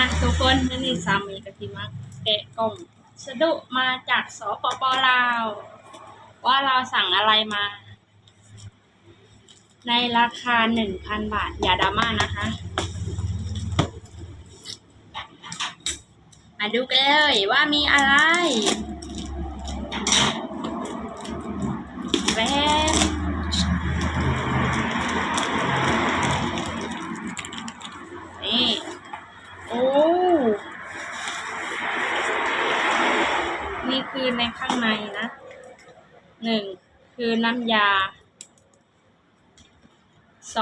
มาทุกคนนี่สามีกับทีมาแกะกล่องสะดุมาจากสปป.ลาวว่าเราสั่งอะไรมา ในราคา 1,000 บาทอย่าดราม่านะคะมาดูกันเลยว่ามีอะไรแป๊บนี่โอ้นี่คือในข้างในนะ1คือน้ำยา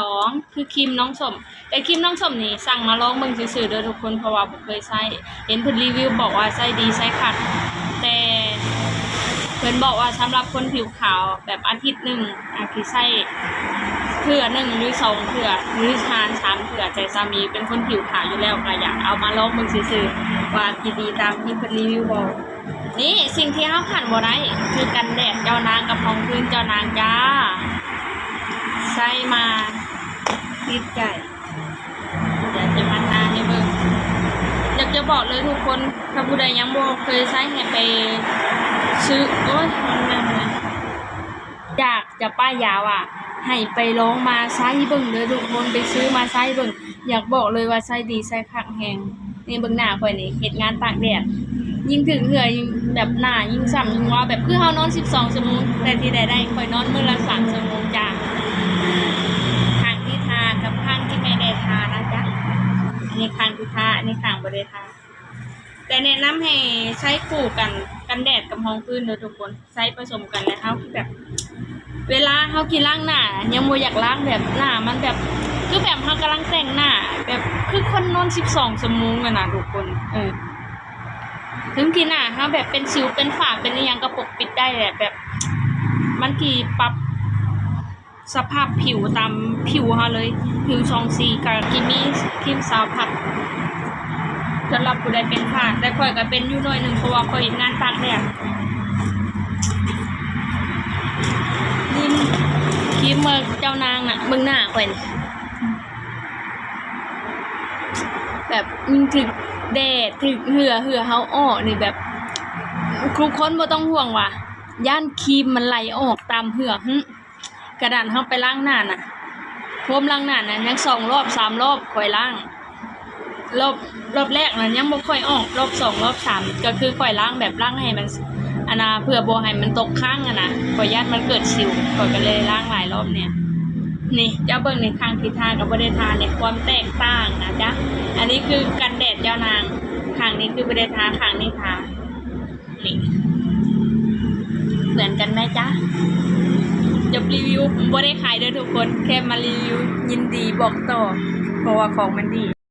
2คือครีมน้องส้มแต่ครีมน้องส้มนี่สั่งมาลองเบิ่งซื่อๆเด้อทุกคนเพราะว่าผมเคยใช้เห็นเพิ่นรีวิวบอกว่าใช้ดีใช้ขัดแต่เพิ่นบอกว่าสำหรับคนผิวขาวแบบอาทิตย์นึงที่ใช้เทื่อ1หรือ2เทื่อหรือ3เทื่อใจสามีเป็นคนผิวขาวอยู่แล้วก็อยากเอามาลองเบิ่งซื่อๆว่ากี่ดีตามที่เพิ่นรีวิวบอกนี่สิ่งที่เฮาขาดบ่ได้คือกันแดดเจ้านางกับรองพื้นเจ้านางจ้าใส่มาติดใจเดี๋ยวจะพัฒนาให้เบิ่งอยากจะบอกเลยทุกคนถ้าผู้ใดยังบ่เคยใช้ให้ไปซื้อโอ๊ยมันอยากจะป้ายยาว่ะให้ไปลองมาใช้เบิ่งเลยทุกคนไปซื้อมาใช้เบิ่งอยากบอกเลยว่าใช้ดีใช้คักแฮงนี่เบิ่งหน้าข่อยนี่เฮ็ดงานตากแดดยิ่งถึงเหื่อยิ่งแบบหน้ายิ่งส่ำยิ่งว่าแบบคือเฮานอน12ชั่วโมงแต่ที่ได้ข่อยนอนมื้อละ3ชั่วโมงจ้าข้างที่ทากับข้างที่ไม่ได้ทานะจ๊ะอันนี้ข้างที่ทาอันนี้ข้างบ่ได้ทาแต่แนะนำให้ใช้คู่กันแดดกับรองพื้นเด้อทุกคนใช้ผสมกันแล้วเฮาแบบเวลาเฮากินล้างหน้ายังบ่อยากล้างแบบหน้ามันแบบคือแบบเฮากำลังแต่งหน้าแบบคือคนนอน12ชั่วโมงอะนะทุกคนถึงที่หน้าเฮาแบบเป็นสิวเป็นฝ้าเป็นอีหยังก็ปกปิดได้แหละแบบมันที่ปรับสภาพผิวตามผิวเฮาเลยผิว2สีกับกิมีครีมสาวผัดสำหรับผู้ใดเป็นฝ้าแต่ข่อยก็เป็นอยู่หน่อยนึงเพราะว่าข่อยเฮ็ดงานตากแดดนี่ครีมเจ้านางน่ะเบิ่งหน้าข่อยแบบมันถึกแดดถึกเหื่อเฮาออกนี่แบบทุกคนบ่ต้องห่วงว่าย่านครีมมันไหลออกตามเหื่อกระดานเฮาไปล้างหน้าน่ะพรมล้างหน้าน่ะยัง2รอบ3รอบค่อยล้างรอบแรกน่ะยังบ่ค่อยออกรอบ2รอบ3ก็คือค่อยล้างแบบล้างให้มันเพื่อบ่ให้มันตกค้างนะข่อยย่านมันเกิดสิวข่อยก็เลยล้างหลายรอบเนี่ยนี่เจ้าเบิ่งในข้างที่ทากับบ่ได้ทาเนี่ยความแตกต่างนะจ๊ะอันนี้คือกันแดดเจ้านางข้างนี้คือบ่ได้ทาข้างนี้ทานี่เหมือนกันไหมจ๊ะจบรีวิวบ่ได้ขายเด้อทุกคนแค่มารีวิวยินดีบอกต่อเพราะว่าของมันดี